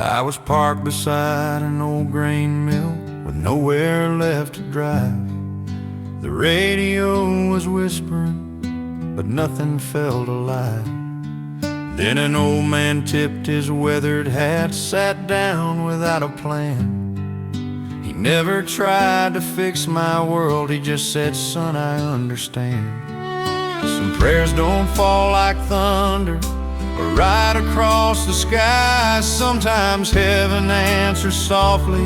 I was parked beside an old grain mill with nowhere left to drive. The radio was whispering, but nothing felt alive. Then an old man tipped his weathered hat, sat down without a plan. He never tried to fix my world, he just said, "Son, I understand. Some prayers don't fall like thunder or right across the sky. Sometimes heaven answers softly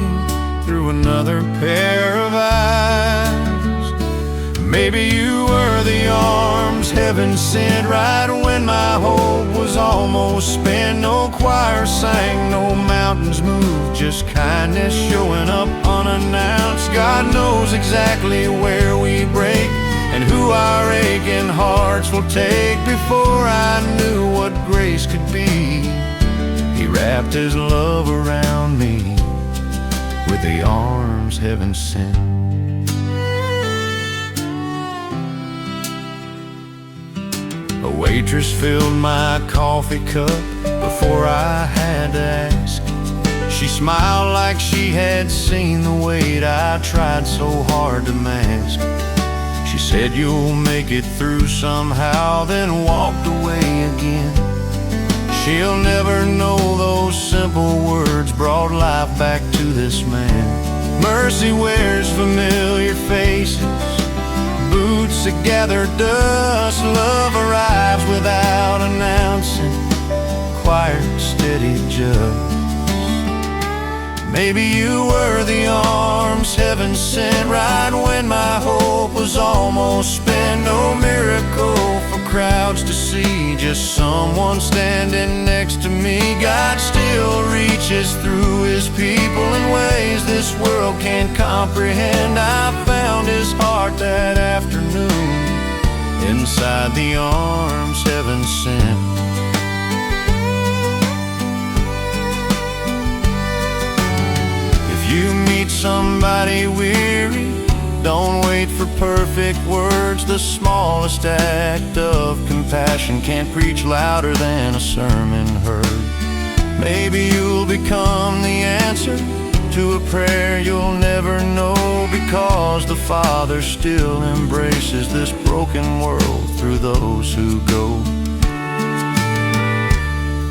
through another pair of eyes. Maybe you were the arms heaven sent right when my hope was almost spent. No choir sang, no mountains moved, just kindness showing up unannounced. God knows exactly where we break and who our aching hearts will take. Before I knew what grace could be, He wrapped His love around me with the arms heaven sent. A waitress filled my coffee cup before I had to ask. She smiled like she had seen the weight I tried so hard to mask. She said, "You'll make it through somehow," then walked away again. She'll never know those simple words brought life back to this man. Mercy wears familiar faces, boots that gather dust. Love arrives without announcing, quiet, steady, just. Maybe you were the arms heaven sent right when my hope was almost spent. No miracle for crowds to see, just someone standing next to me. God still reaches through His people in ways this world can't comprehend. I found His heart that afternoon inside the arms heaven sent. You meet somebody weary, don't wait for perfect words. The smallest act of compassion can't preach louder than a sermon heard. Maybe you'll become the answer to a prayer you'll never know, because the Father still embraces this broken world through those who go.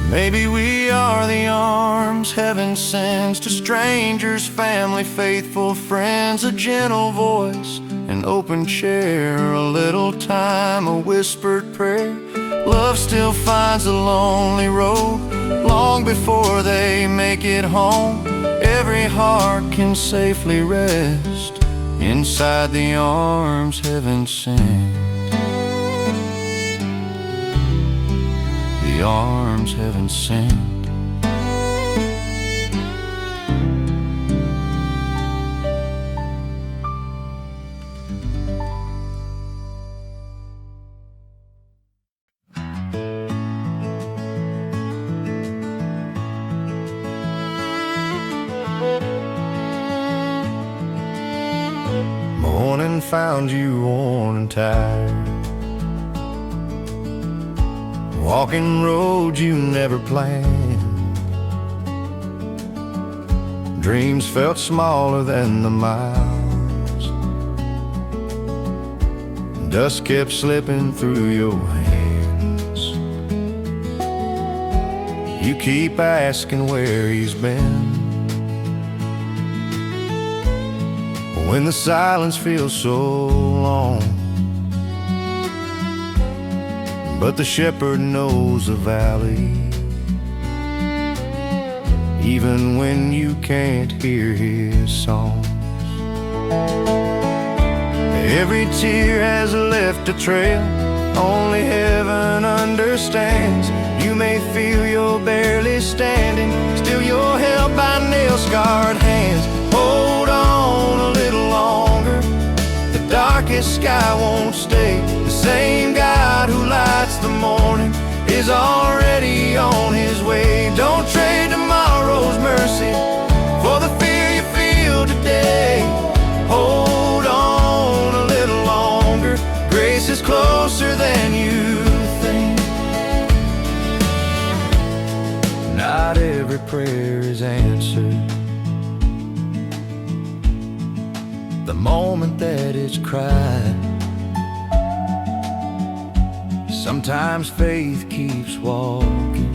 Maybe we are the arms heaven sends to strangers, family, faithful friends. A gentle voice, an open chair, a little time, a whispered prayer. Love still finds a lonely road long before they make it home. Every heart can safely rest inside the arms heaven sent. The arms heaven sent. Morning found you worn and tired, walking roads you never planned. Dreams felt smaller than the miles. Dust kept slipping through your hands. You keep asking where He's been, when the silence feels so long. But the shepherd knows the valley, even when you can't hear His songs. Every tear has left a trail, only heaven understands. You may feel you're barely standing, still you're held by nail-scarred hands. Hold on a little longer, the darkest sky won't stay. The same God who lights the morning is already on His way. Don't trade tomorrow's mercy for the fear you feel today. Hold on a little longer, grace is closer than you think. Not every prayer is the moment that it's cried. Sometimes faith keeps walking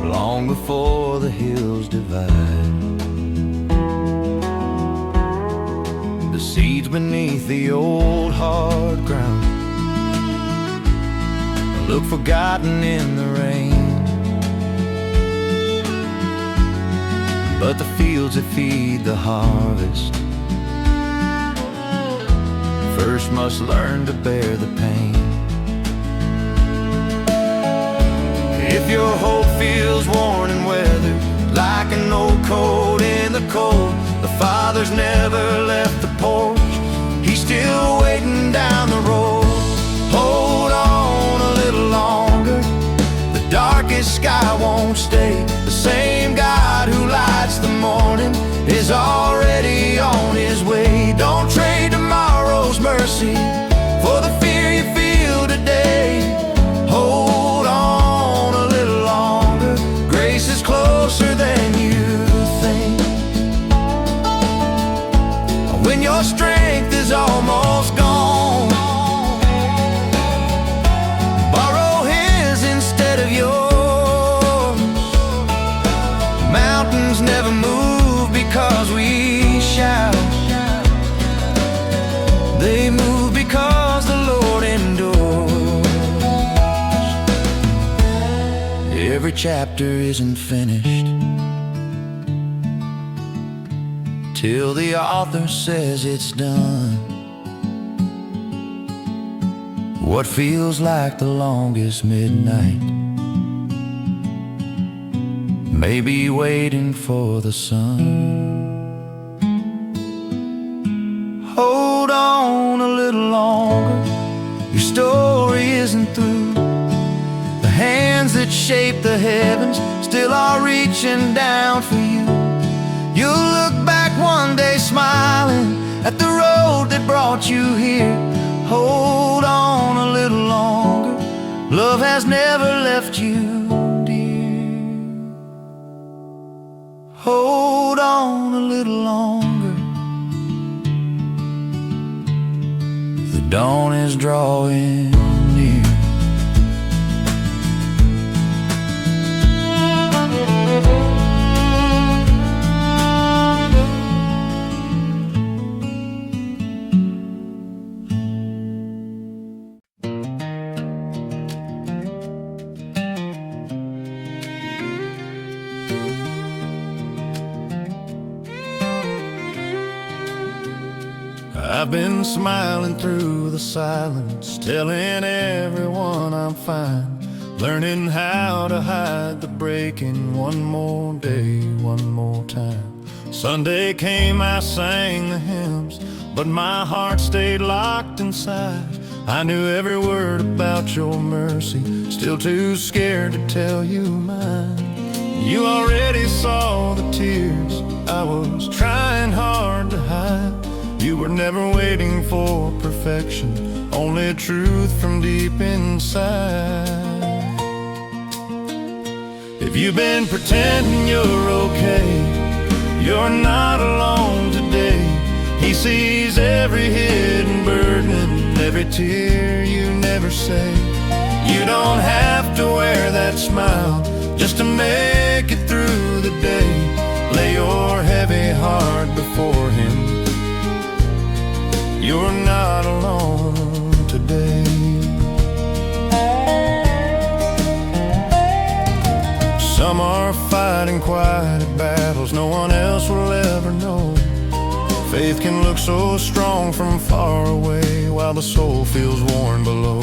long before the hills divide. The seeds beneath the old hard ground look forgotten in the rain, but the fields that feed the harvest first must learn to bear the pain. If your hope feels worn and weathered like an old coat in the cold, the Father's never left the porch, He's still waiting down the road. Hold on a little longer, the darkest sky won't stay. The same God who lights the morning is already on His way. Don't trade tomorrow's mercy for the fear you feel today. Hold on a little longer, grace is closer than you think. When your strength is almost gone, borrow His instead of yours. Mountains never move because we shout, they move because the Lord endures. Every chapter isn't finished till the author says it's done. What feels like the longest midnight may be waiting for the sun. Hold on a little longer, your story isn't through. The hands that shape the heavens still are reaching down for you. You'll look back one day smiling at the road that brought you here. Hold on a little longer, love has never left you, dear. Hold on a little longer, the dawn is drawing near. I've been smiling through the silence, telling everyone I'm fine, learning how to hide the breaking one more day, one more time. Sunday came, I sang the hymns, but my heart stayed locked inside. I knew every word about your mercy, still too scared to tell you mine. You already saw the tears I was trying hard to hide. You were never waiting for perfection, only truth from deep inside. If you've been pretending you're okay, you're not alone today. He sees every hidden burden, every tear you never say. You don't have to wear that smile just to make it through the day. Lay your heavy heart before Him. You're not alone today. Some are fighting quiet battles no one else will ever know. Faith can look so strong from far away, while the soul feels worn below.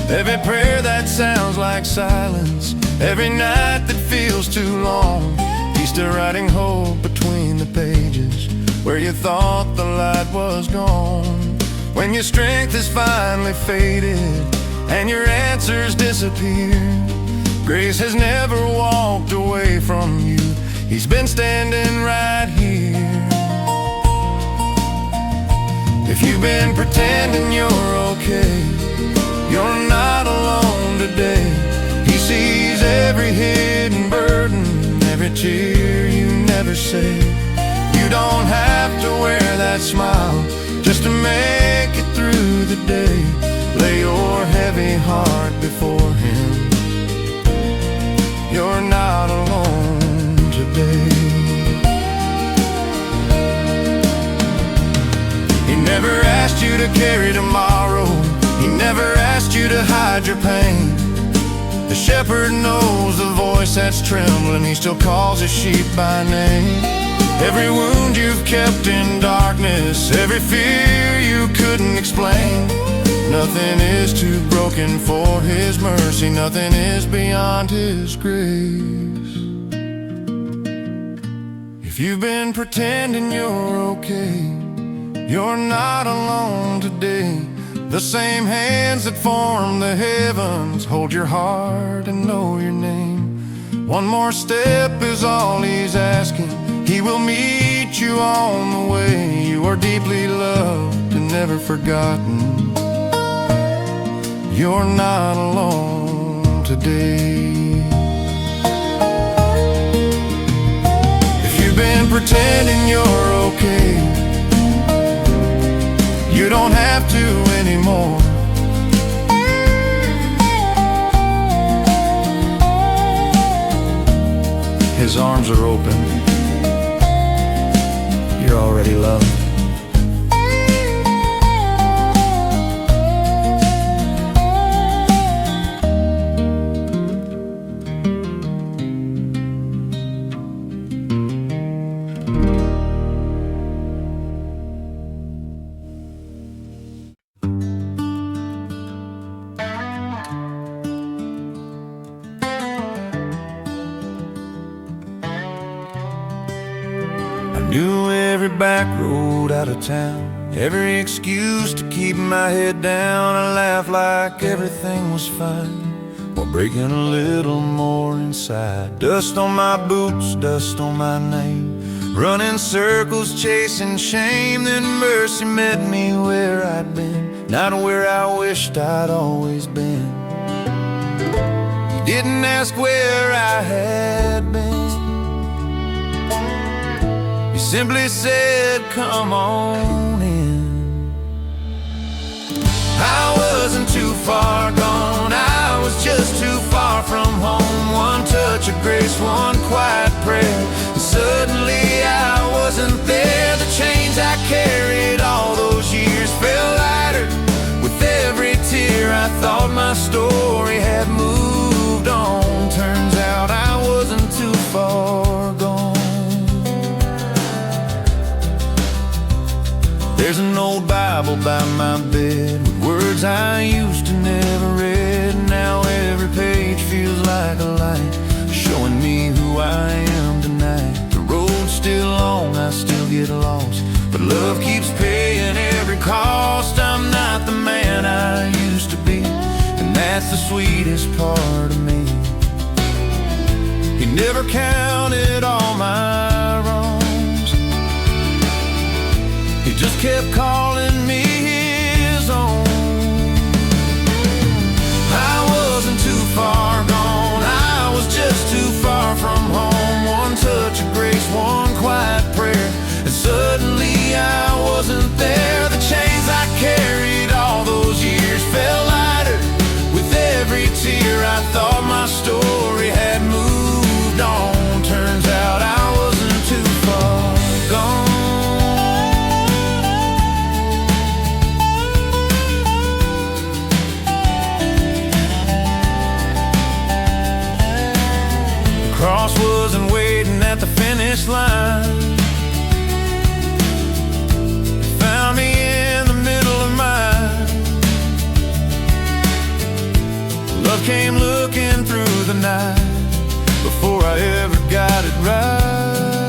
Every prayer that sounds like silence, every night that feels too long, He's still writing hope between the pages where you thought the light was gone. When your strength is finally faded and your answers disappear, grace has never walked away from you. He's been standing right here. If you've been pretending you're okay, you're not alone today. He sees every hidden burden, every tear you never say. You You don't have to wear that smile just to make it through the day. Lay your heavy heart before Him. You're not alone today. He never asked you to carry tomorrow. He never asked you to hide your pain. The shepherd knows the voice that's trembling. He still calls his sheep by name. Every wound you've kept in darkness, every fear you couldn't explain, nothing is too broken for His mercy. Nothing is beyond His grace. If you've been pretending you're okay, you're not alone today. The same hands that form the heavens hold your heart and know your name. One more step is all He's asking. He will meet you on the way. You are deeply loved and never forgotten. You're not alone today. If you've been pretending you're okay, you don't have to anymore. His arms are open. You're already loved. Knew every back road out of town, every excuse to keep my head down. I laughed like everything was fine, while breaking a little more inside. Dust on my boots, dust on my name, running circles, chasing shame. Then mercy met me where I'd been, not where I wished I'd always been. He didn't ask where I had been. He simply said, come on in. I wasn't too far gone, I was just too far from home. One touch of grace, one quiet prayer, and suddenly I wasn't there. The chains I carried all those years fell lighter with every tear. I thought my story had moved on. Turns out I wasn't too far gone. There's an old Bible by my bed with words I used to never read. Now every page feels like a light, showing me who I am tonight. The road's still long, I still get lost, but love keeps paying every cost. I'm not the man I used to be, and that's the sweetest part of me. He never counted all my wrongs. He just kept calling me His own. I wasn't too far gone, I was just too far from home. One touch of grace, one quiet prayer, and suddenly I wasn't there. The chains I carried all those years fell lighter with every tear. I thought my story had moved on. Turns out I wasn't too far gone. Cross wasn't waiting at the finish line. Found me in the middle of mine. Love came looking through the night before I ever got it right.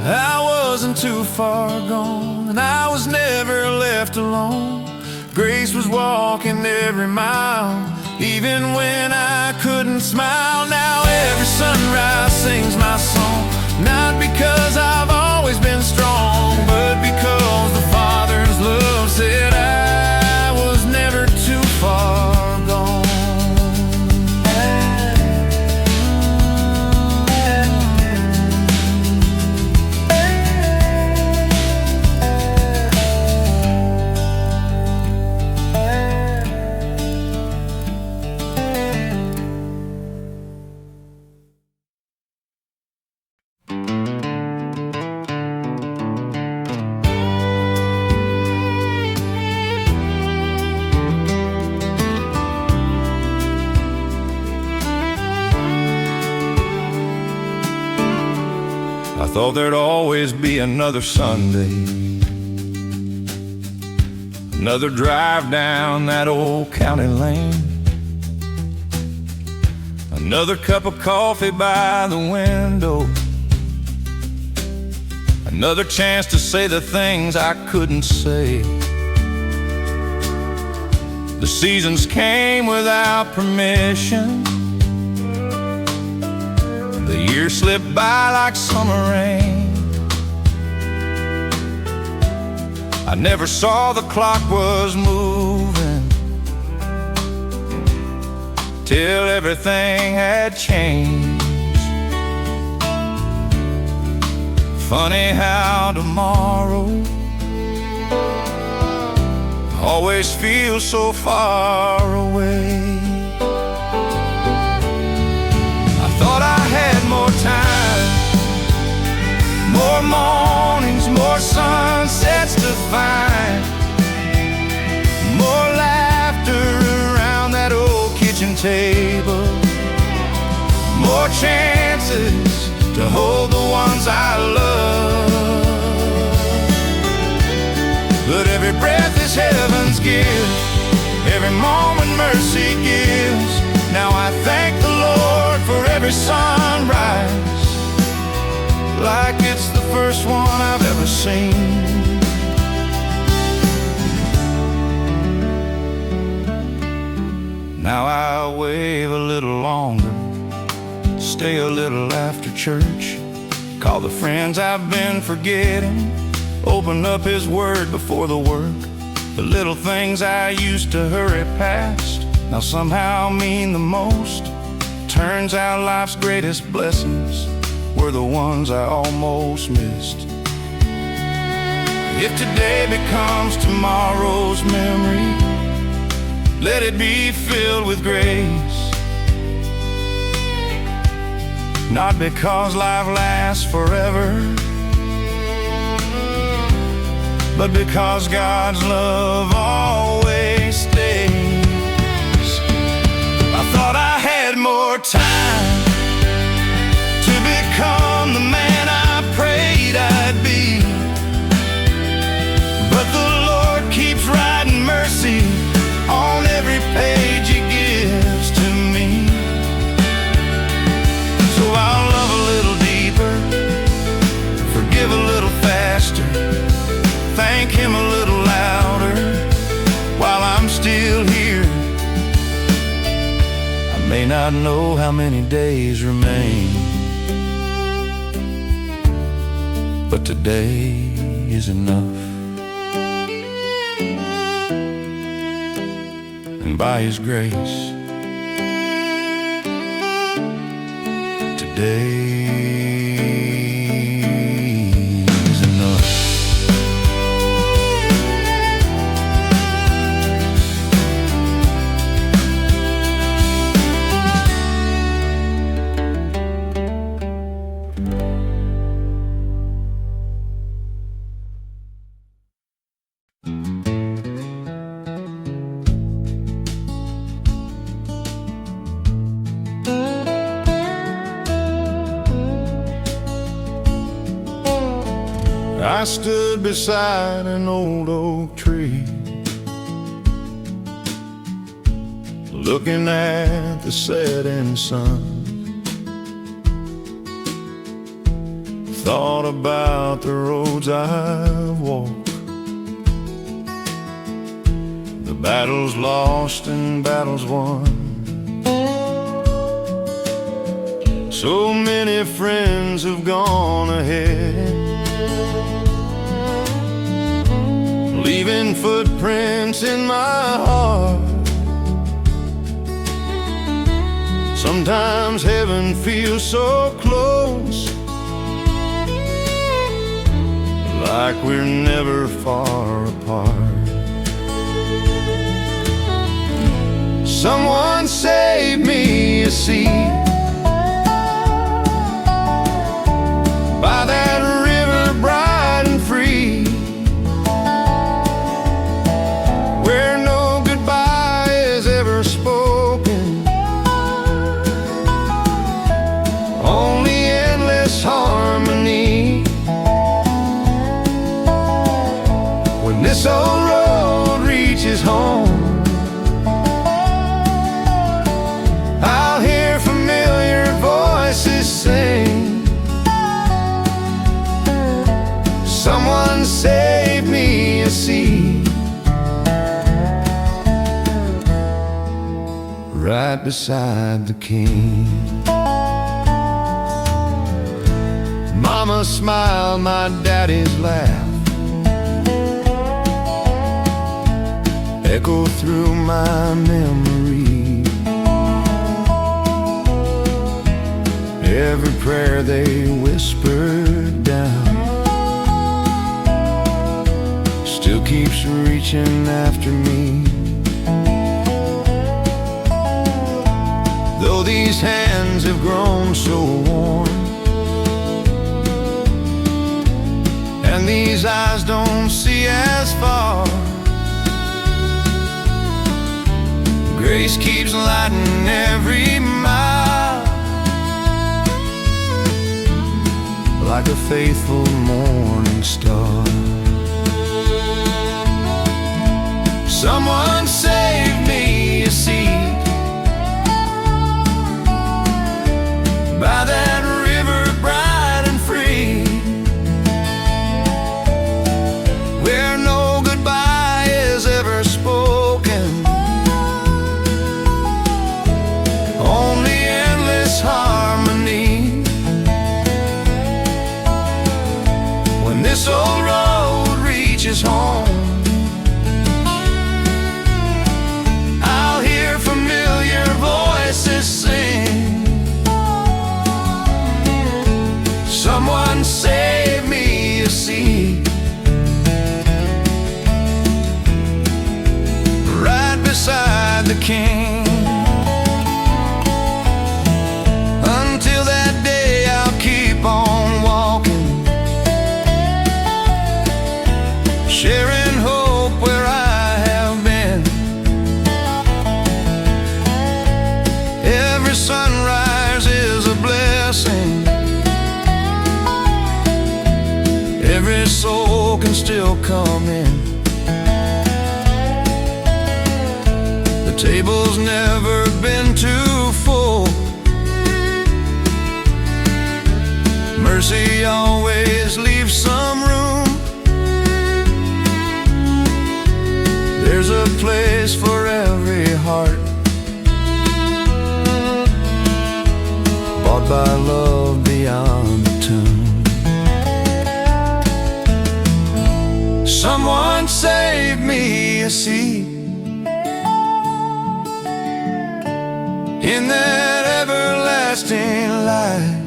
I wasn't too far gone, and I was never left alone. Grace was walking every mile, even when I couldn't smile. Now every sunrise sings my song, not because I've always been strong, but because the Father's love said I was never too far gone. I thought there'd always be another Sunday, another drive down that old county lane, another cup of coffee by the window, another chance to say the things I couldn't say. The seasons came without permission, the years slipped by like summer rain. I never saw the clock was moving till everything had changed. Funny how tomorrow always feels so far away. I thought I had more time, more mornings, more sunsets to find, more laughter around that old kitchen table, more chances to hold the ones I love. But every breath is heaven's gift, every moment mercy gives. Now I thank the Lord for every sunrise, like it's the first one I've ever seen. Now I wave a little longer, stay a little after church, call the friends I've been forgetting, open up His Word before the work. The little things I used to hurry past now somehow mean the most. Turns out life's greatest blessings were the ones I almost missed. If today becomes tomorrow's memory, let it be filled with grace. Not because life lasts forever, but because God's love always stays. I thought I had more time to become the man I prayed I'd be, but the Lord keeps writing mercy on every page He gives to me. So I'll love a little deeper, forgive a little faster, thank Him a little louder while I'm still here. I may not know how many days remain, but today is enough. And by His grace, today is enough. I stood beside an old oak tree, looking at the setting sun. Thought about the roads I've walked, the battles lost and battles won. So many friends have gone ahead, leaving footprints in my heart. Sometimes heaven feels so close, like we're never far apart. Someone save me a seat by that river bright and free, where no goodbye is ever spoken, only endless harmony. this old road reaches home, I'll hear familiar voices sing, someone save me a seat right beside the King. Mama smiled, my daddy's laugh echo through my memory. Every prayer they whispered down still keeps reaching after me. Though these hands have grown so warm, and these eyes don't see as far, grace keeps lighting every mile, like a faithful morning star. Someone save me a seat by that river bright and free, where no goodbye is ever spoken, only endless harmony. When this old road reaches home, I'll hear familiar voices sing, someone save me a seat right beside the King. Until that day I'll keep on walking, sharing hope where I have been. Every sunrise is a blessing, every soul can still come in. The table's never been too full, mercy always leaves some room. There's a place for every heart, bought by love beyond the tomb. Someone save me a seat in that everlasting light,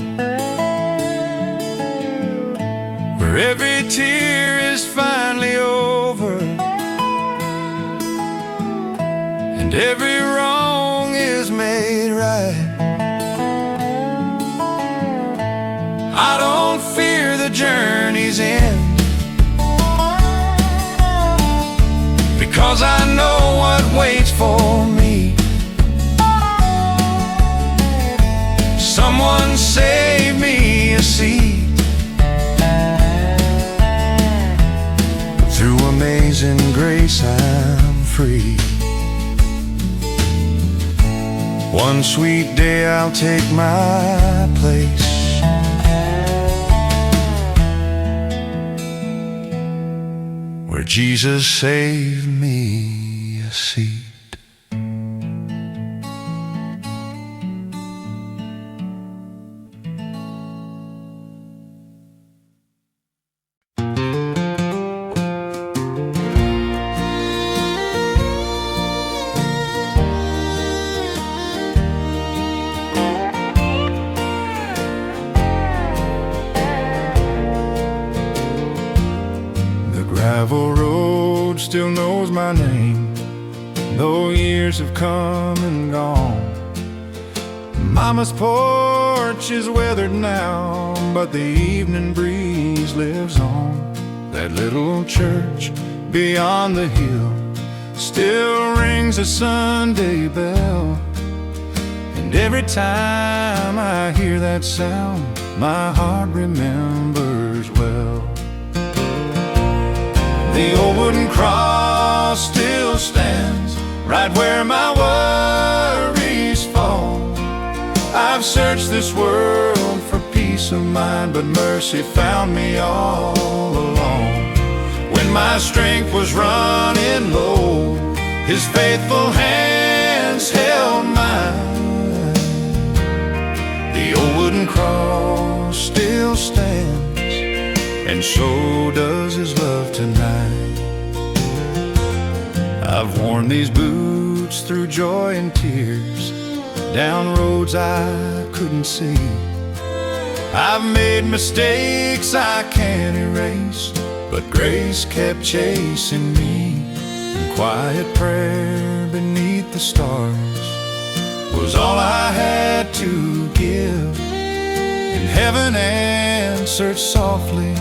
where every tear is finally over and every wrong is made right. I don't fear the journey's end, because I know what waits for me. Someone save me a seat. Through amazing grace I'm free. One sweet day I'll take my place, where Jesus saved me a seat. Gravel road still knows my name, though years have come and gone. Mama's porch is weathered now, but the evening breeze lives on. That little church beyond the hill still rings a Sunday bell, and every time I hear that sound, my heart remembers well. The old wooden cross right where my worries fall. I've searched this world for peace of mind, but mercy found me all along. When my strength was running low, His faithful hands held mine. The old wooden cross still stands, and so does His love tonight. I've worn these boots through joy and tears, down roads I couldn't see. I've made mistakes I can't erase, but grace kept chasing me. And quiet prayer beneath the stars was all I had to give. And heaven answered softly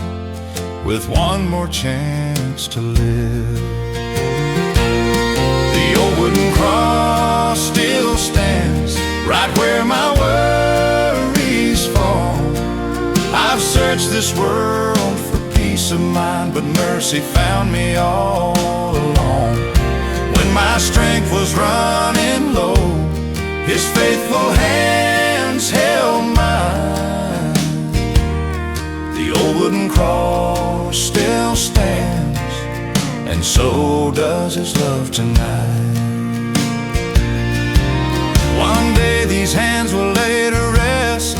with one more chance to live. The old wooden cross still stands right where my worries fall. I've searched this world for peace of mind, but mercy found me all along. When my strength was running low, His faithful hands held mine. The old wooden cross still stands, and so does His love tonight. One day these hands will lay to rest,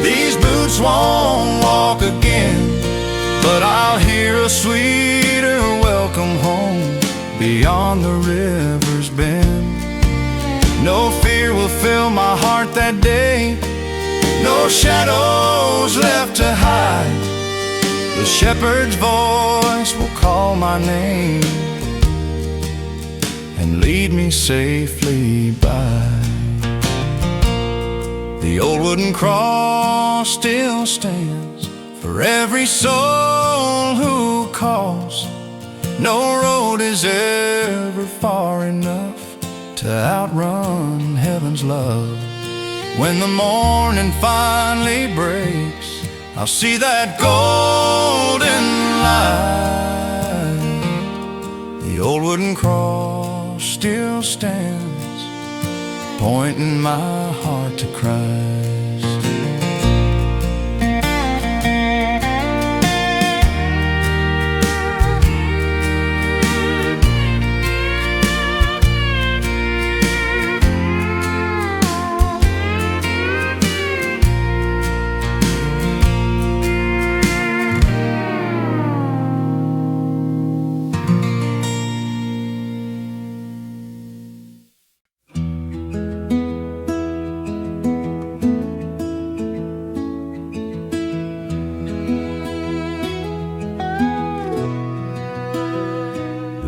these boots won't walk again, but I'll hear a sweeter welcome home beyond the river's bend. No fear will fill my heart that day, no shadows left to hide. The shepherd's voice will call my name and lead me safely by. The old wooden cross still stands for every soul who calls. No road is ever far enough to outrun heaven's love. When the morning finally breaks, I'll see that golden light. The old wooden cross still stands, pointing my heart to Christ.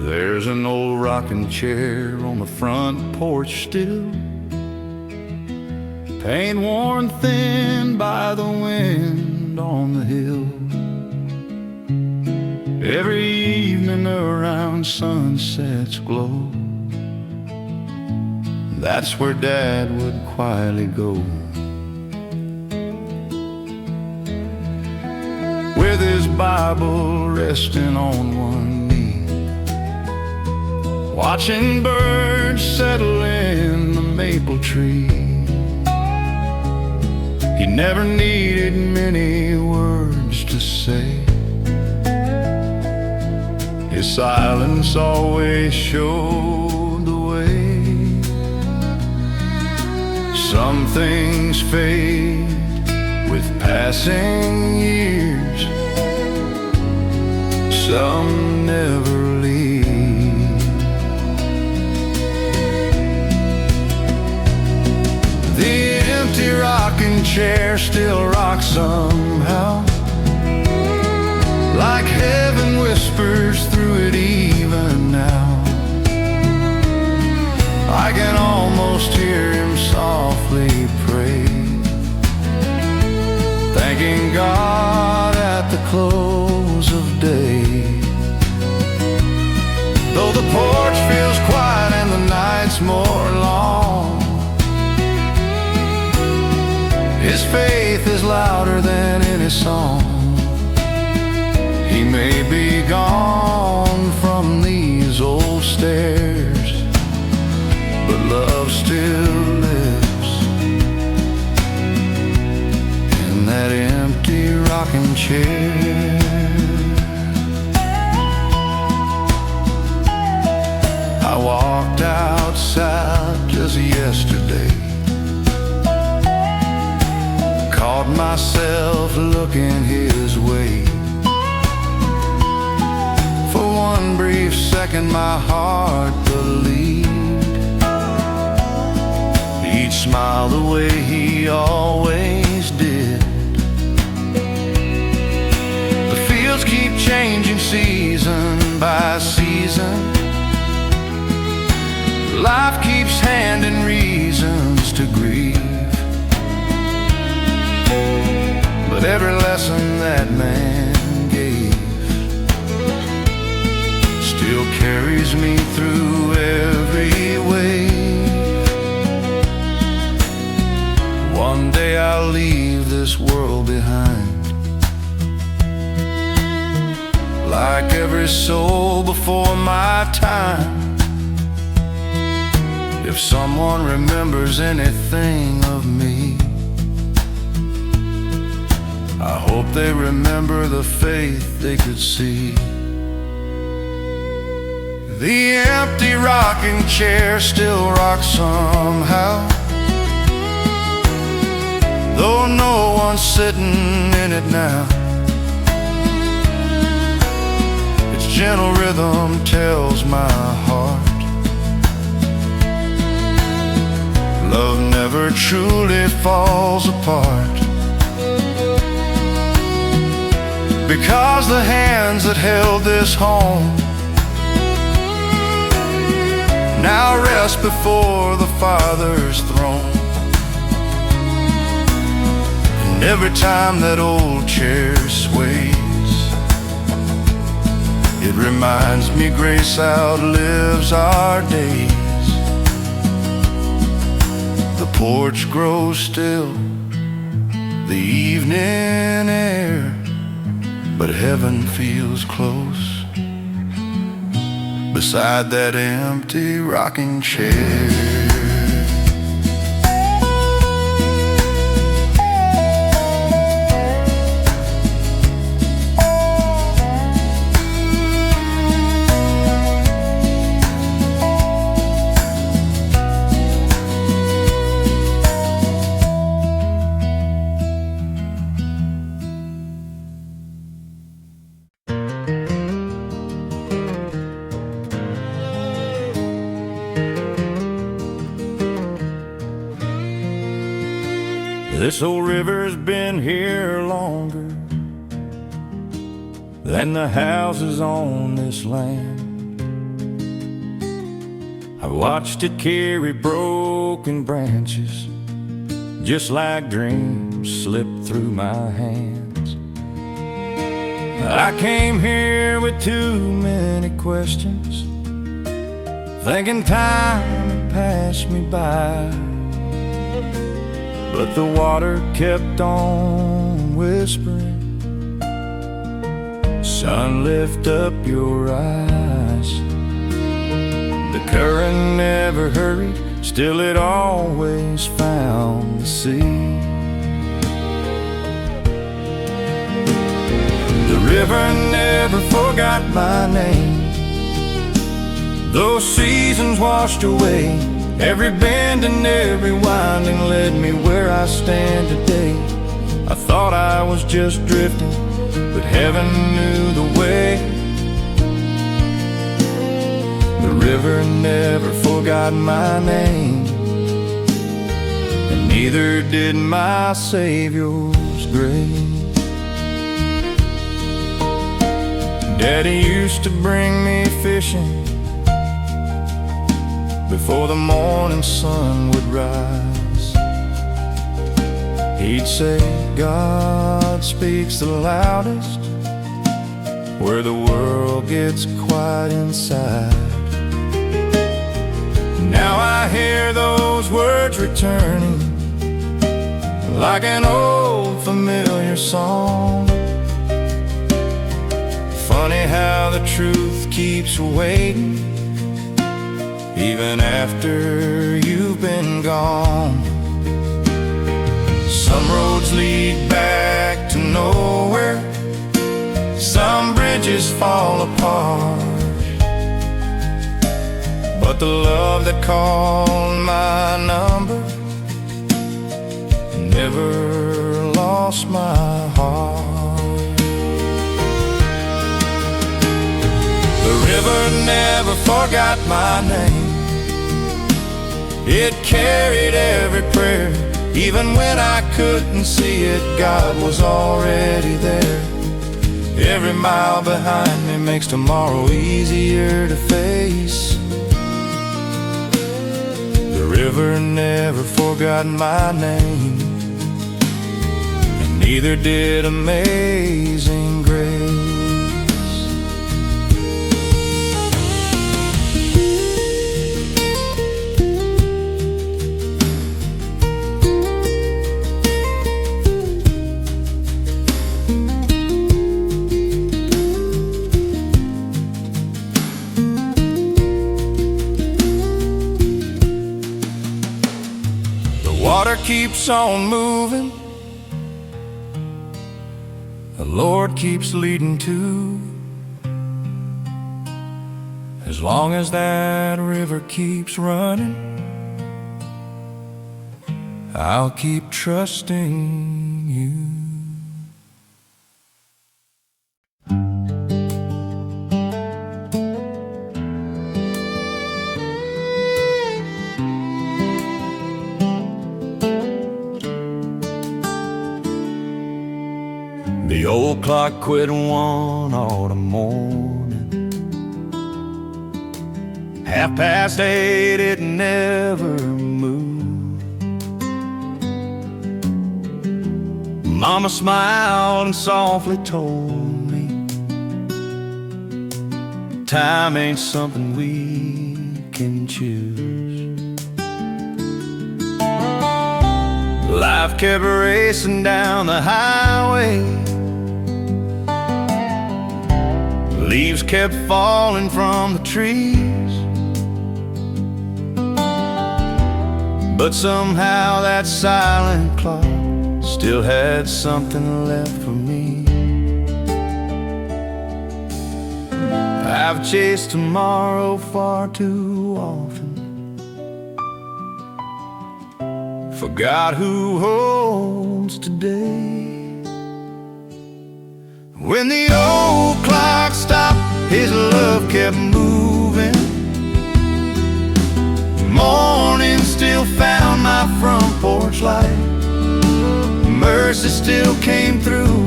There's an old rocking chair on the front porch still, paint worn thin by the wind on the hill. Every evening around sunset's glow, that's where Dad would quietly go, with his Bible resting on one knee, watching birds settle in the maple tree. He never needed many words to say, his silence always showed the way. Some things fade with passing years, some never leave. The empty rocking chair still rocks somehow, like heaven whispers through it even now. I can almost hear him softly pray, thanking God at the close of day. Though the porch feels quiet and the night's more long, his faith is louder than any song. He may be gone from these old stairs, chair. I walked outside just yesterday, caught myself looking his way. For one brief second my heart believed he'd smile the way he always did. The fields keep changing season by season. Life keeps handing reasons to grieve, but every lesson that man gave still carries me through every wave. One day I'll leave this world behind, like every soul before my time. If someone remembers anything of me, I hope they remember the faith they could see. The empty rocking chair still rocks somehow, though no one's sitting in it now. Its gentle rhythm tells my heart love never truly falls apart, because the hands that held this home now rest before the Father's throne. And every time that old chair sways, it reminds me grace outlives our days. The porch grows still, the evening air, but heaven feels close beside that empty rocking chair. This old river's been here longer than the houses on this land. I've watched it carry broken branches, just like dreams slip through my hands. I came here with too many questions, thinking time had passed me by. But the water kept on whispering, son, lift up your eyes. The current never hurried, still it always found the sea. The river never forgot my name. Those seasons washed away, every bend and every winding led me where I stand today. I thought I was just drifting, but heaven knew the way. The river never forgot my name, and neither did my Savior's grace. Daddy used to bring me fishing before the morning sun would rise. He'd say, God speaks the loudest where the world gets quiet inside. Now I hear those words returning like an old familiar song. Funny how the truth keeps waiting even after you've been gone. Some roads lead back to nowhere, bridges fall apart, but the love that called my number never lost my heart. The river never forgot my name. It carried every prayer. Even when I couldn't see it, God was already there. Every mile behind me makes tomorrow easier to face. The river never forgot my name, and neither did Amazing Grace. Water keeps on moving, the Lord keeps leading too. As long as that river keeps running, I'll keep trusting you. The old clock quit one autumn morning, 8:30, it never moved. Mama smiled and softly told me, time ain't something we can choose. Life kept racing down the highway, leaves kept falling from the trees, but somehow that silent clock still had something left for me. I've chased tomorrow far too often, forgot who holds today. When the old clock stopped, his love kept moving. Morning still found my front porch light, mercy still came through.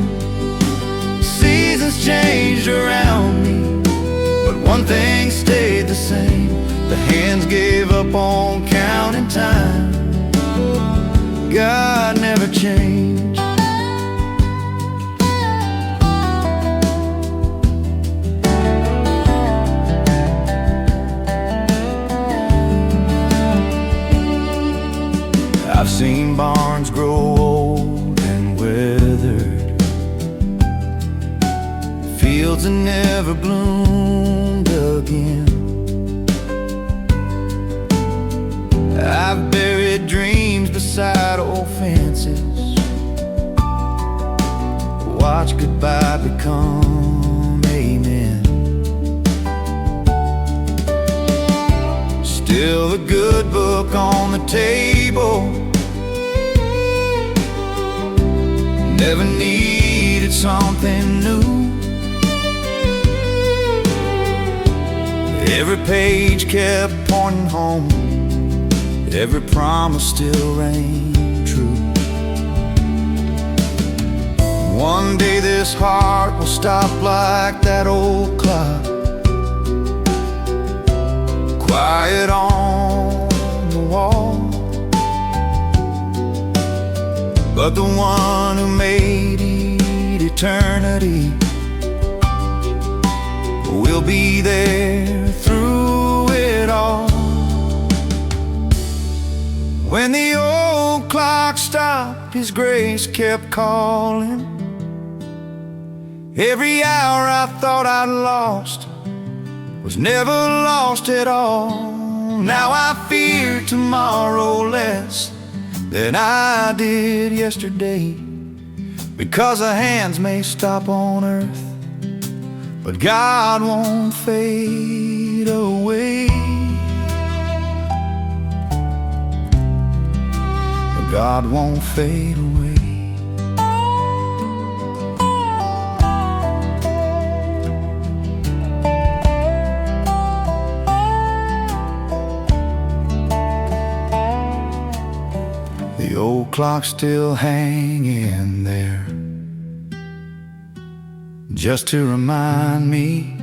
Seasons changed around me, but one thing stayed the same. The hands gave up on counting time. God never changed. I've seen barns grow old and withered, fields that never bloomed again. I've buried dreams beside old fences, watch goodbye become amen. Still the good book on the table, never needed something new. Every page kept pointing home, every promise still rang true. One day this heart will stop like that old clock, quiet on the wall. But the one who made eternity will be there through it all. When the old clock stopped, his grace kept calling. Every hour I thought I'd lost was never lost at all. Now I fear tomorrow less than I did yesterday, because the hands may stop on earth, but God won't fade away. But God won't fade away. The old clock's still hanging there, just to remind me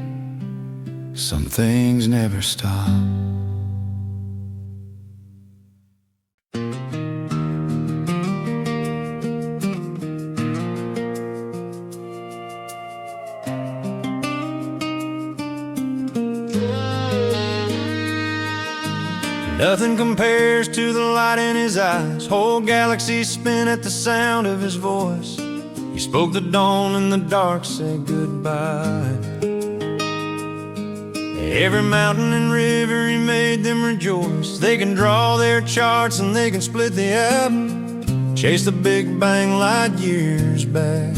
some things never stop. Nothing compares to the light in his eyes. Whole galaxies spin at the sound of his voice. He spoke the dawn and the dark said goodbye. Every mountain and river he made them rejoice. They can draw their charts and they can split the atom, chase the Big Bang light years back.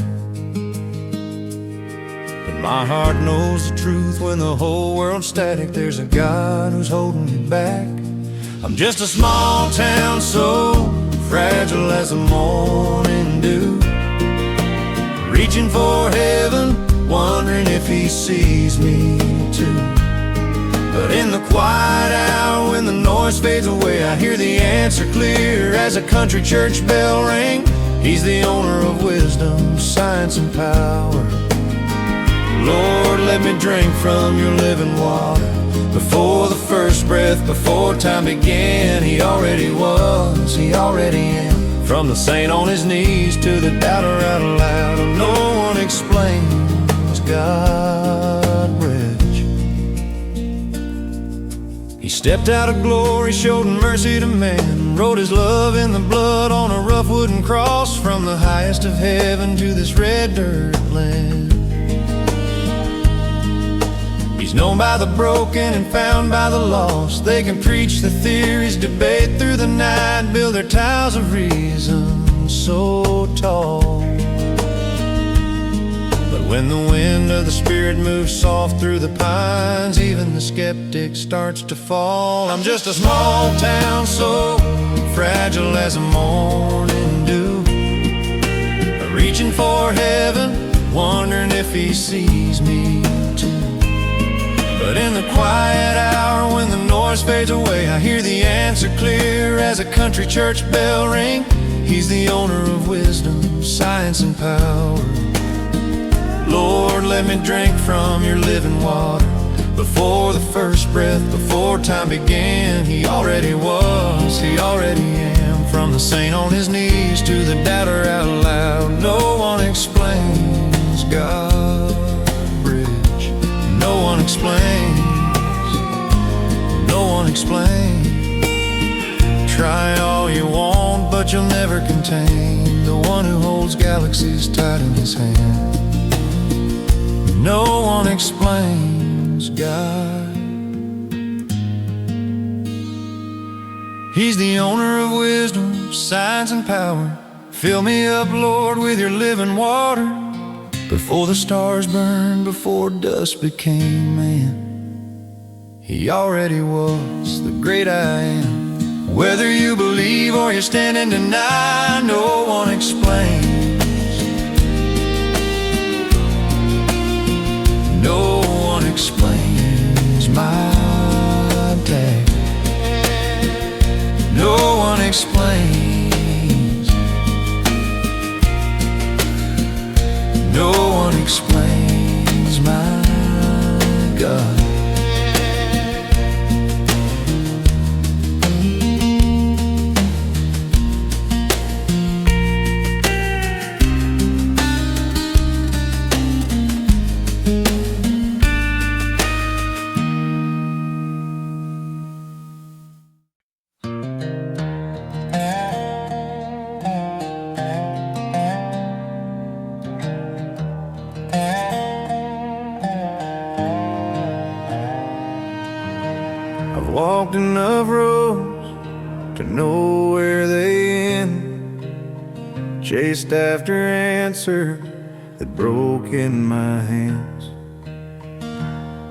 But my heart knows the truth. When the whole world's static, there's a God who's holding me back. I'm just a small town soul, fragile as the morning dew, reaching for heaven, wondering if he sees me too. But in the quiet hour, when the noise fades away, I hear the answer clear as a country church bell ring. He's the owner of wisdom, science, and power. Lord, let me drink from your living water. Before the first breath, before time began, he already was, he already am. From the saint on his knees to the doubter out loud, no one explains God rich. He stepped out of glory, showed mercy to man, wrote his love in the blood on a rough wooden cross. From the highest of heaven to this red dirt land, he's known by the broken and found by the lost. They can preach the theories, debate through the night, build their towers of reason so tall. But when the wind of the Spirit moves soft through the pines, even the skeptic starts to fall. I'm just a small town soul, fragile as a morning dew, reaching for heaven, wondering if he sees me too. But in the quiet hour, when the noise fades away, I hear the answer clear as a country church bell ring. He's the owner of wisdom, science, and power. Lord, let me drink from your living water. Before the first breath, before time began, he already was, he already am. From the saint on his knees to the doubter out loud, no one explains God bridge. No one explains, no one explains. Try all you want, but you'll never contain the one who holds galaxies tight in his hand. No one explains God. He's the owner of wisdom, science, and power. Fill me up, Lord, with your living water. Before the stars burned, before dust became man, he already was the great I am. Whether you believe or you stand and deny, no one explains. No one explains my dad. No one explains. No one explains my God. I've walked enough roads to know where they end, chased after answer that broke in my hands.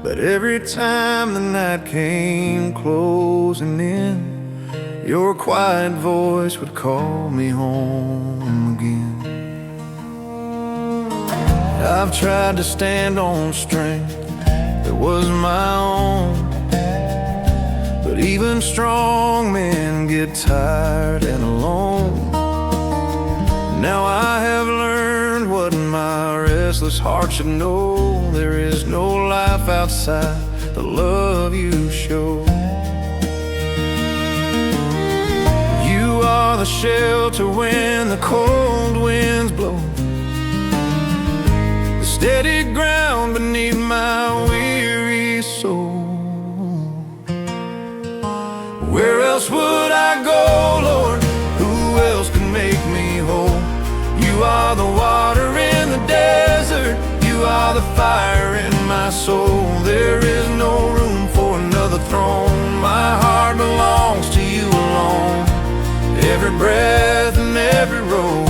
But every time the night came closing in, your quiet voice would call me home again. I've tried to stand on strength that was my own, but even strong men get tired and alone. Now I have learned what my restless heart should know. There is no life outside the love you show. You are the shelter when the cold winds blow, the steady ground beneath my weary soul. Where else would I go, Lord? Who else can make me whole? You are the water in the desert, you are the fire in my soul. There is no room for another throne. My heart belongs to you alone. Every breath and every road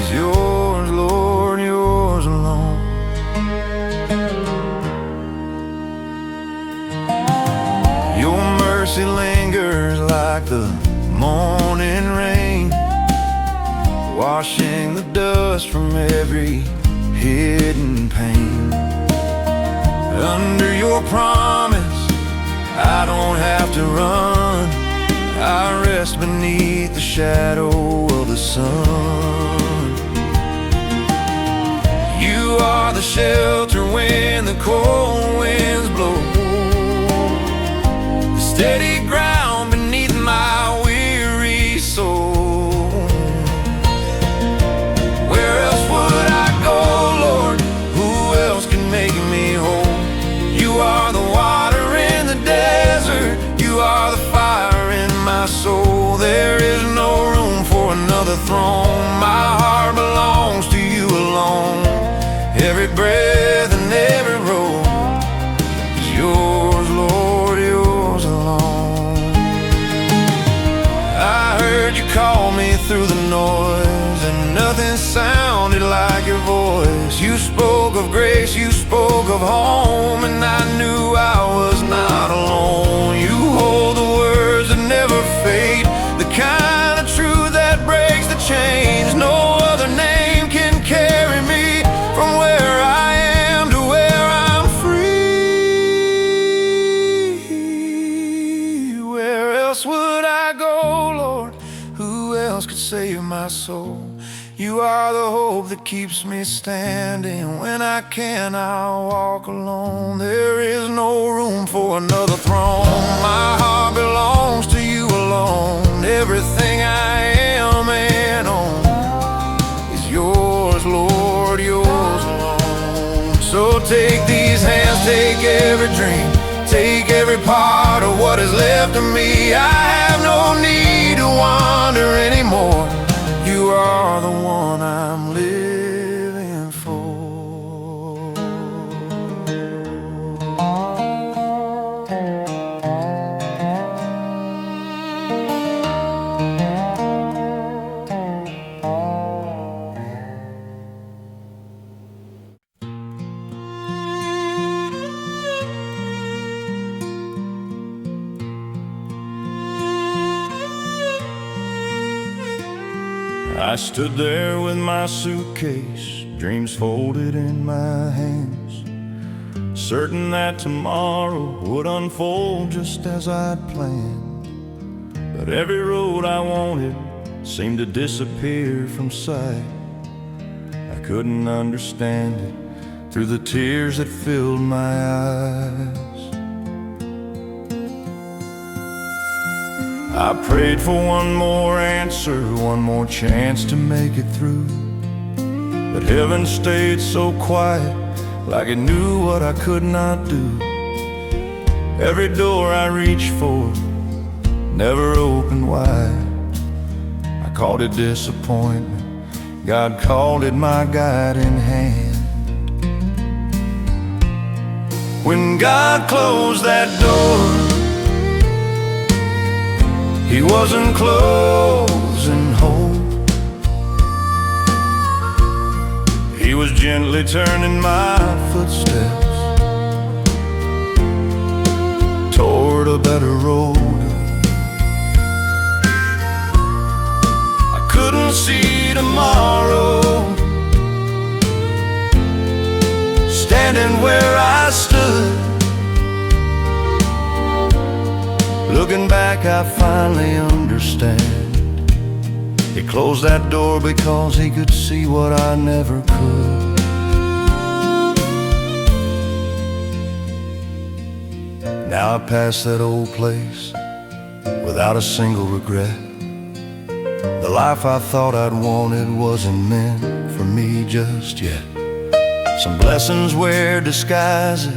is yours, Lord, yours alone. Your mercy lingers like the morning rain, washing the dust from every hidden pain. Under your promise, I don't have to run. I rest beneath the shadow of the sun. You are the shelter when the cold winds blow, the steady ground beneath my weary soul. Where else would I go, Lord? Who else can make me whole? You are the water in the desert, you are the fire in my soul. There is no room for another throne. My heart belongs to you alone. Every breath and every road is yours, Lord, yours alone. I heard you call me through the noise, and nothing sounded like your voice. You spoke of grace, you spoke of home, and I knew I was not alone. You hold the words that never fade, the kind of truth that breaks the chains. No other name can carry me from where I am to where I'm free. Where else would I go, Lord? Who else could save my soul? You are the hope that keeps me standing. When I cannot walk alone, there is no room for another throne. My heart belongs to you alone. Everything I am and own is yours, Lord, yours alone. So take these hands, take every dream, take every part of what is left of me. I have no need to wander anymore. You are the one I'm living for. I stood there with my suitcase, dreams folded in my hands, certain that tomorrow would unfold just as I'd planned. But every road I wanted seemed to disappear from sight. I couldn't understand it through the tears that filled my eyes. I prayed for one more answer, one more chance to make it through. But heaven stayed so quiet, like it knew what I could not do. Every door I reached for never opened wide. I called it disappointment, God called it my guiding hand. When God closed that door, He wasn't closing hope. He was gently turning my footsteps toward a better road. I couldn't see tomorrow, standing where I stood. Looking back, I finally understand. He closed that door because he could see what I never could. Now I pass that old place without a single regret. The life I thought I'd wanted wasn't meant for me just yet. Some blessings wear disguises,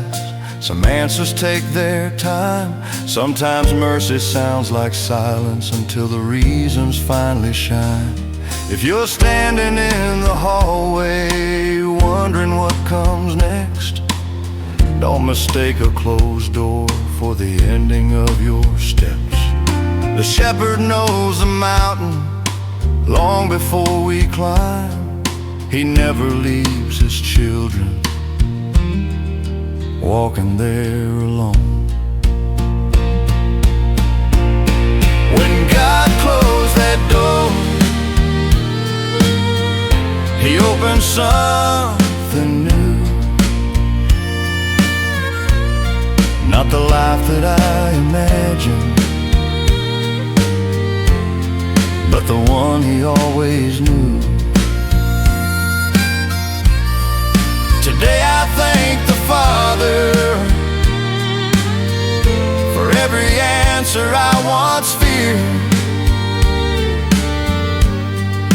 some answers take their time. Sometimes mercy sounds like silence until the reasons finally shine. If you're standing in the hallway wondering what comes next, don't mistake a closed door for the ending of your steps. The shepherd knows the mountain long before we climb. He never leaves his children walking there alone. When God closed that door, He opened something new. Not the life that I imagined, but the one He always knew. Today I thank the Father for every answer I once feared,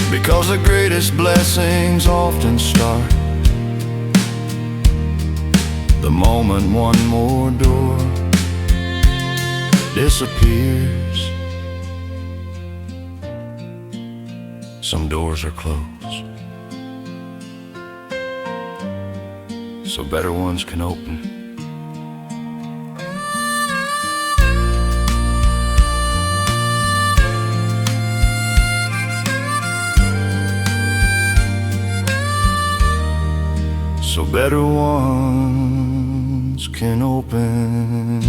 because the greatest blessings often start the moment one more door disappears. Some doors are closed so better ones can open. So better ones can open.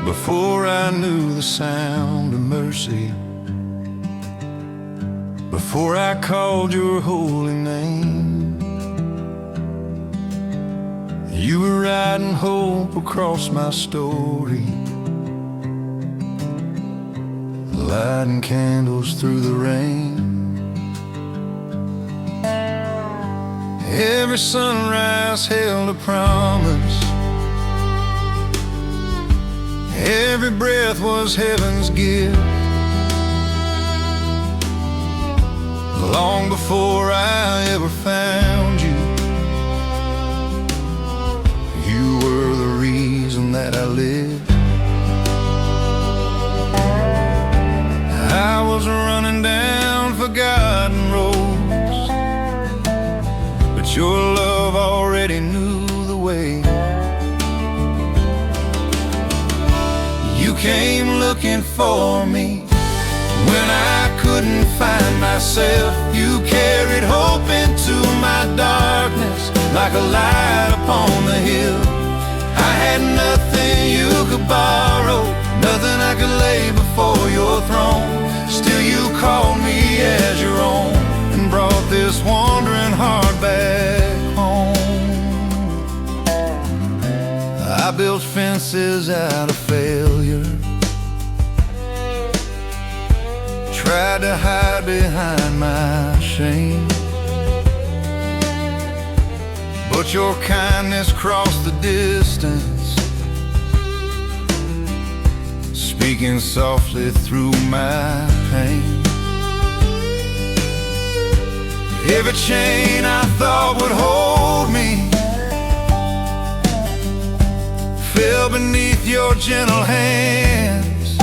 Before I knew the sound of mercy, before I called your holy name, you were writing hope across my story, lighting candles through the rain. Every sunrise held a promise, every breath was heaven's gift. Long before I ever found you, you were the reason that I lived. I was running down forgotten roads, but your love already knew the way. You came looking for me when I couldn't find myself. You carried hope into my darkness like a light upon the hill. I had nothing you could borrow, nothing I could lay before your throne. Still you called me as your own and brought this wandering heart back home. I built fences out of failure, tried to hide behind my shame, but your kindness crossed the distance, speaking softly through my pain. Every chain I thought would hold me fell beneath your gentle hands.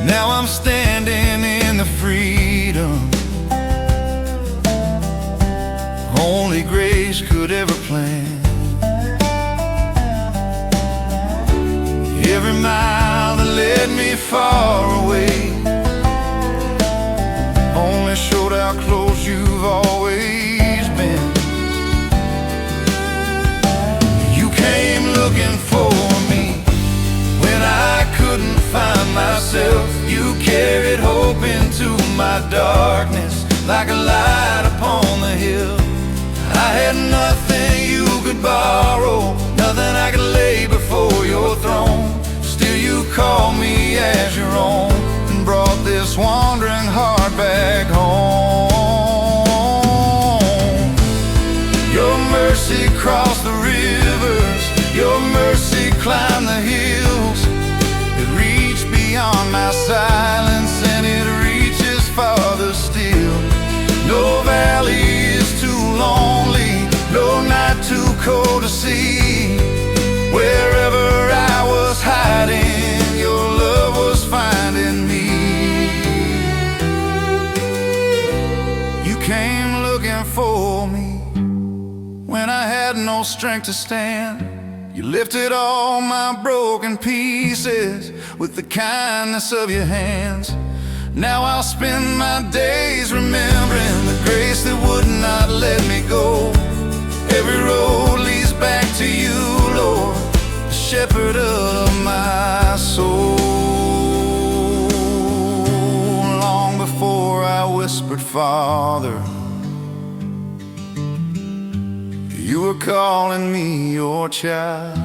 Now I'm standing in the freedom only grace days could ever plan. Every mile that led me far away only showed how close you've always been. You came looking for me when I couldn't find myself. You carried hope into my darkness like a light upon the hill. I had nothing you could borrow, nothing I could lay before your throne. Still you called me as your own and brought this wandering heart back home. Your mercy crossed the rivers, your mercy climbed the hills. It reached beyond my silence and it reaches farther still. No valley is too lonely, no night too cold to see. Wherever I was hiding, your love was finding me. You came looking for me when I had no strength to stand. You lifted all my broken pieces with the kindness of your hands. Now I'll spend my days remembering the grace that would not let me go. Every road leads back to you, Lord, the shepherd of my soul. Long before I whispered, Father, you were calling me your child.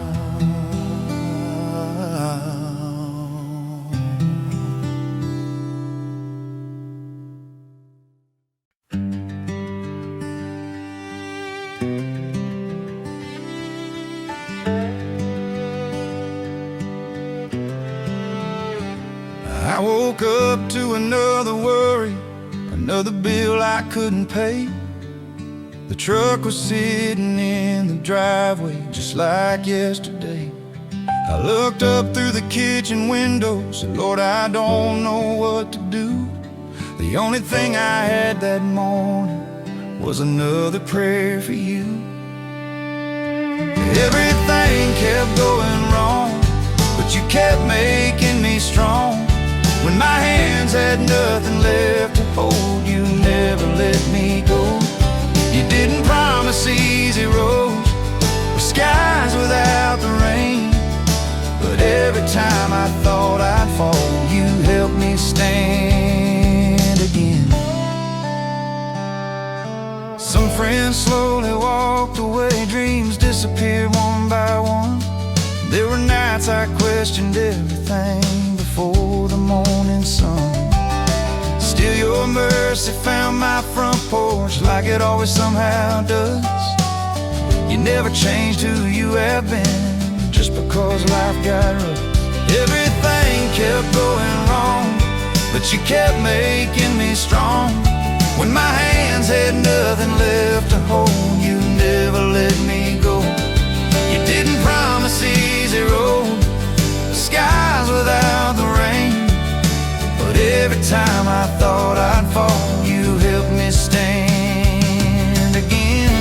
I woke up to another worry, another bill I couldn't pay. The truck was sitting in the driveway just like yesterday. I looked up through the kitchen window, said, Lord, I don't know what to do. The only thing I had that morning was another prayer for you. Everything kept going wrong, but you kept making me strong. When my hands had nothing left to hold, you never let me go. You didn't promise easy roads or skies without the rain, but every time I thought I'd fall, you helped me stand again. Some friends slowly walked away, dreams disappeared one by one. There were nights I questioned everything before the morning sun. Still your mercy found my front porch like it always somehow does. You never changed who you have been just because life got rough. Everything kept going wrong, but you kept making me strong. When my hands had nothing left to hold, you never let me go. You didn't promise easy road, skies without the rain, but every time I thought I'd fall, you helped me stand again.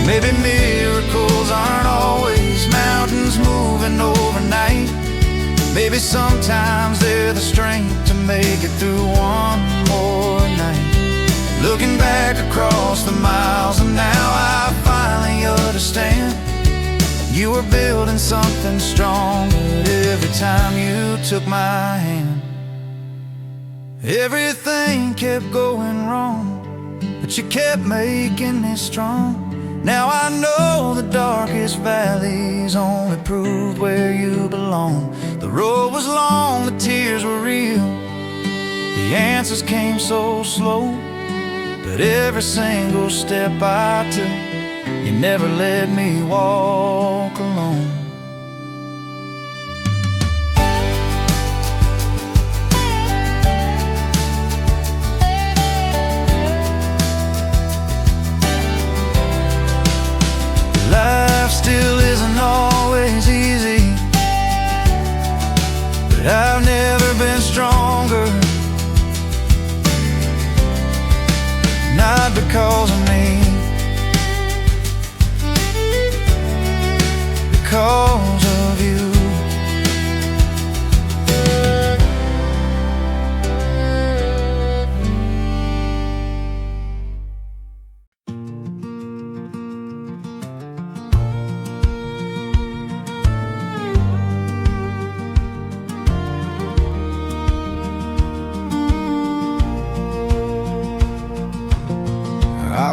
Maybe miracles aren't always mountains moving overnight. Maybe sometimes they're the strength to make it through one more night. Looking back across the miles, and now I finally understand. You were building something stronger every time you took my hand. Everything kept going wrong, but you kept making me strong. Now I know the darkest valleys only proved where you belong. The road was long, the tears were real, the answers came so slow, but every single step I took, you never let me walk alone. Life still isn't always easy,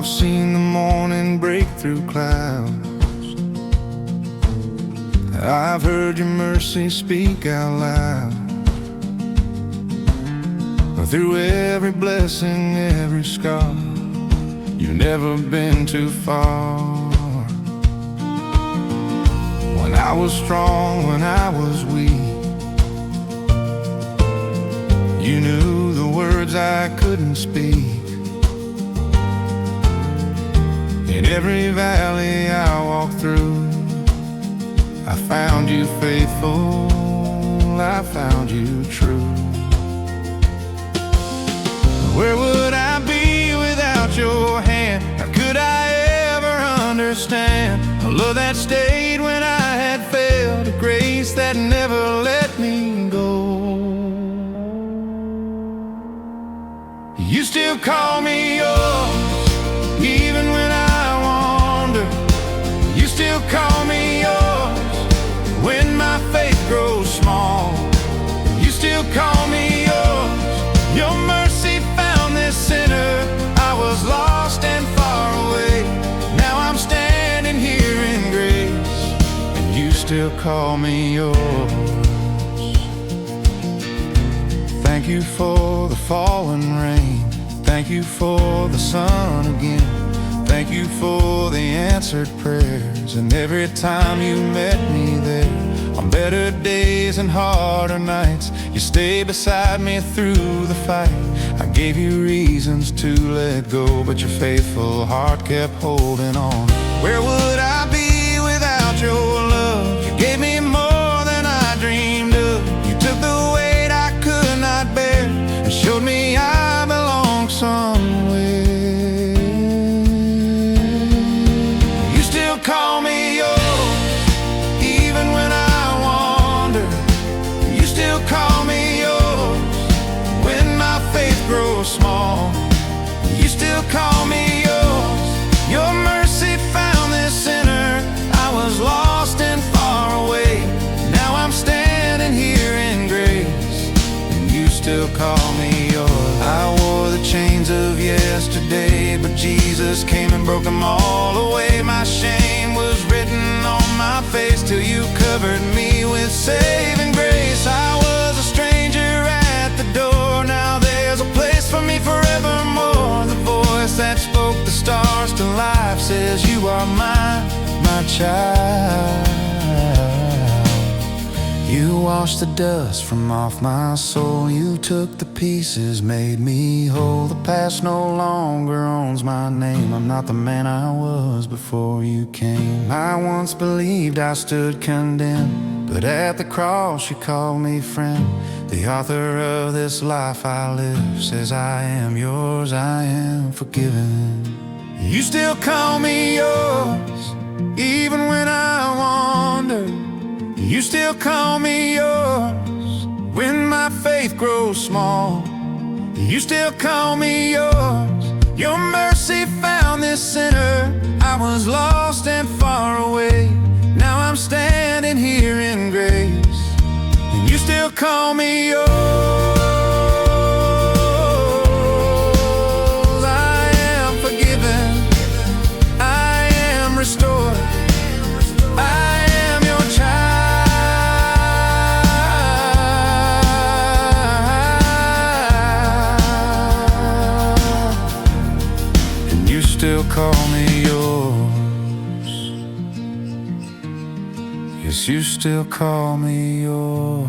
I've seen the morning break through clouds. I've heard your mercy speak out loud. Through every blessing, every scar, you've never been too far. When I was strong, when I was weak, you knew the words I couldn't speak. In every valley I walked through, I found you faithful, I found you true. Where would I be without your hand? How could I ever understand a love that stayed when I had failed, a grace that never let me go? You still call me yours, even when I wander. You still call me yours when my faith grows small. You still call me yours. Your mercy found this sinner. I was lost and far away. Now I'm standing here in grace, and you still call me yours. Thank you for the fallen rain. Thank you for the sun again. Thank you for the answered prayers. And every time you met me there, on better days and harder nights, you stayed beside me through the fight. I gave you reasons to let go, but your faithful heart kept holding on. Where would I be without your love? You gave me more than I dreamed of. You took the weight I could not bear and showed me I belong somewhere. You still call me yours, even when I wander. You still call me yours when my faith grows small. You still call me yours. Your mercy found this sinner. I was lost and far away. Now I'm standing here in grace, and you still call me yours. I wore the chains of yesterday, but Jesus came and broke them all away. My shame was written on my face till you covered me with saving grace. I was a stranger at the door. Now there's a place for me forevermore. The voice that spoke the stars to life says you are mine, my child. You washed the dust from off my soul. You took the pieces, made me whole. The past no longer owns my name. I'm not the man I was before you came. I once believed I stood condemned, but at the cross you called me friend. The author of this life I live says I am yours, I am forgiven. You still call me yours, even when I wander. You still call me yours when my faith grows small. You still call me yours. Your mercy found this sinner. I was lost and far away. Now I'm standing here in grace, and you still call me yours. I am forgiven. I am restored. I am your child. Still call me yours. Yes, you still call me yours.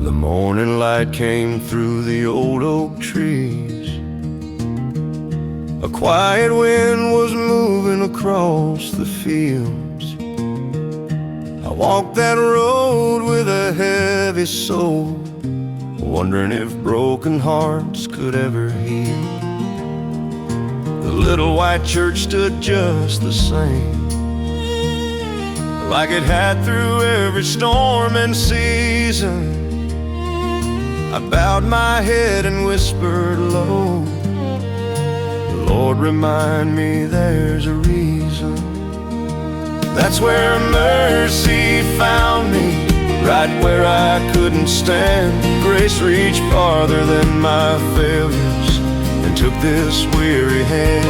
The morning light came through the old oak trees. A quiet wind was moving across the fields. I walked that road with a heavy soul, wondering if broken hearts could ever heal. The little white church stood just the same, like it had through every storm and season. I bowed my head and whispered low, Lord, remind me there's a reason. That's where mercy found me, right where I couldn't stand. Grace reached farther than my failures and took this weary hand.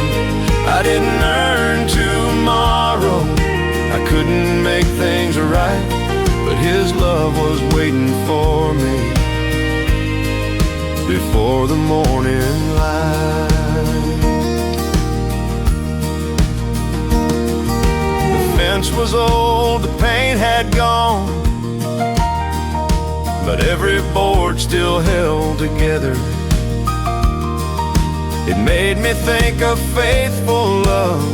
I didn't earn tomorrow, I couldn't make things right, but His love was waiting for me before the morning light. The fence was old, the paint had gone, but every board still held together. It made me think of faithful love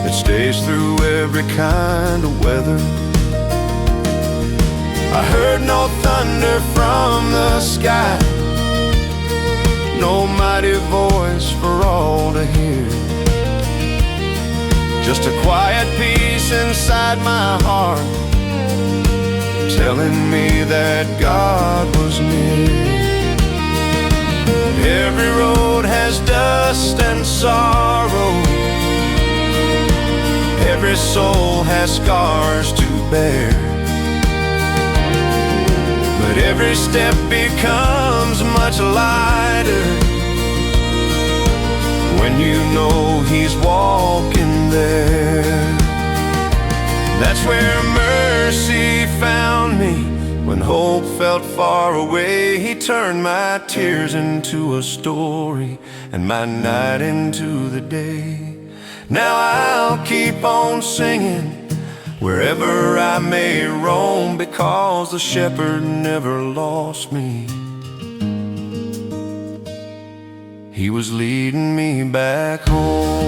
that stays through every kind of weather. I heard no thunder from the sky, no mighty voice for all to hear, just a quiet peace inside my heart, telling me that God was near. Every road has dust and sorrow, every soul has scars to bear, but every step becomes much lighter when you know He's walking there. That's where mercy found me. When hope felt far away, He turned my tears into a story and my night into the day. Now I'll keep on singing wherever I may roam, because the shepherd never lost me. He was leading me back home.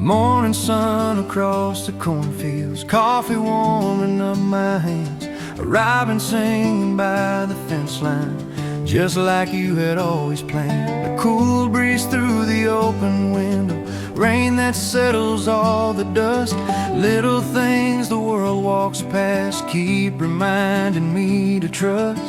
Morning sun across the cornfields, coffee warming up my hands, a robin singing by the fence line, just like you had always planned. A cool breeze through the open window, rain that settles all the dust. Little things the world walks past keep reminding me to trust.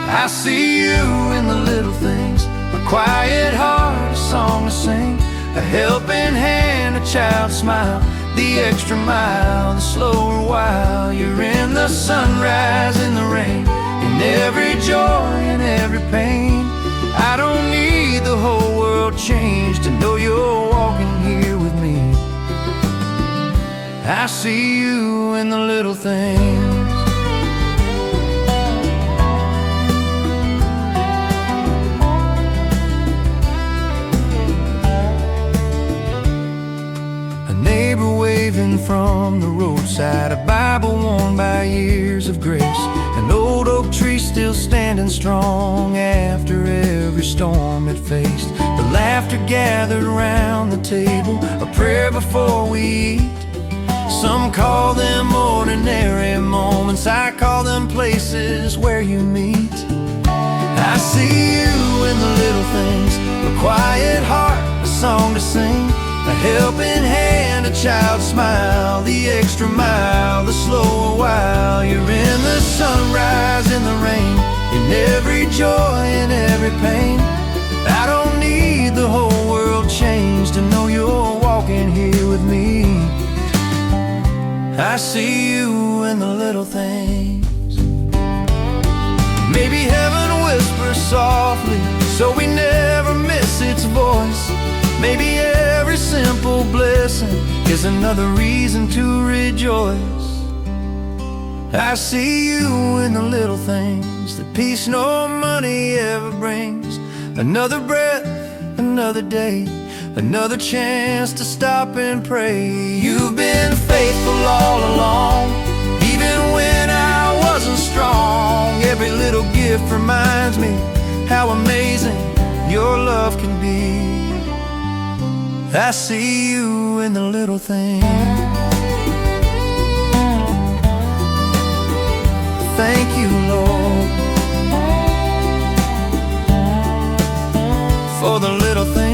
I see you in the little things, a quiet heart, a song to sing, a helping hand, a child's smile, the extra mile, the slower while. You're in the sunrise, in the rain, in every joy and every pain. I don't need the whole world changed to know you're walking here with me. I see you in the little things. Waving from the roadside, a Bible worn by years of grace, an old oak tree still standing strong after every storm it faced. The laughter gathered around the table, a prayer before we eat. Some call them ordinary moments, I call them places where you meet. I see you in the little things, a quiet heart, a song to sing, a helping hand, a child's smile, the extra mile, the slower while. You're in the sunrise, in the rain, in every joy and every pain. I don't need the whole world changed to know you're walking here with me. I see you in the little things. Maybe heaven whispers softly so we never miss its voice. Maybe every simple blessing is another reason to rejoice. I see you in the little things, the peace no money ever brings. Another breath, another day, another chance to stop and pray. You've been faithful all along, even when I wasn't strong. strong. Every little gift reminds me how amazing your love can be. I see you in the little things. Thank you, Lord, for the little things.